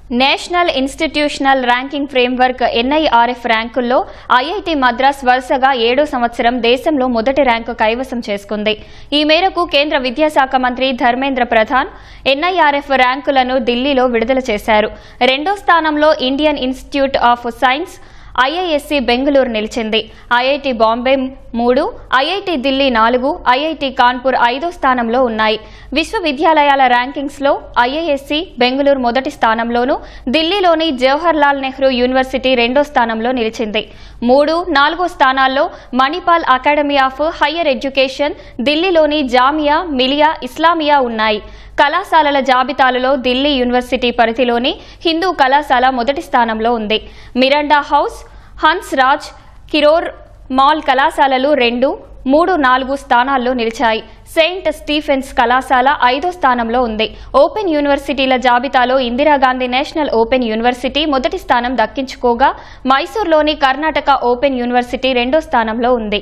National institutional ranking framework NIRF ర్యాంకుల్లో IIT Madras వరుసగా 7వ సంవత్సరం దేశంలో మొదటి ర్యాంకు కైవసం చేసుకుంది. ఈ మేరకు కేంద్ర విద్యాశాఖ మంత్రి ధర్మేంద్ర ప్రధాన్ NIRF ర్యాంకులను ఢిల్లీలో విడుదల చేశారు. రెండో స్థానంలో Indian institute of science IISc Bengaluru నిలిచింది. IIT Bombay 3, IIT Delhi 4, IIT Kanpur 5వ స్థానంలో ఉన్నాయి. విశ్వవిద్యాలయాల ర్యాంకింగ్స్లో IISc బెంగళూరు మొదటి స్థానంలోనూ, ఢిల్లీలోని జవహర్ లాల్ నెహ్రూ యూనివర్సిటీ రెండో స్థానంలో నిలిచింది. 3, 4వ స్థానాల్లో Manipal academy of higher education, ఢిల్లీలోని జామియా మిలియా ఇస్లామియా ఉన్నాయి. కళాశాలల జాబితాలలో ఢిల్లీ యూనివర్సిటీ పరిధిలోని హిందూ కళాశాల మొదటి స్థానంలో ఉంది. మిరాండా హౌస్, హన్స్ రాజ్, కిరోర్ మాల్ కళాశాలలు 2, 3, 4 స్థానాల్లో నిలిచాయి. సెయింట్ స్టీఫెన్స్ కళాశాల 5వ స్థానంలో ఉంది. ఓపెన్ యూనివర్సిటీల జాబితాలో ఇందిరాగాంధీ నేషనల్ ఓపెన్ యూనివర్సిటీ మొదటి స్థానం దక్కించుకోగా, మైసూర్లోని కర్ణాటక ఓపెన్ యూనివర్సిటీ రెండో స్థానంలో ఉంది.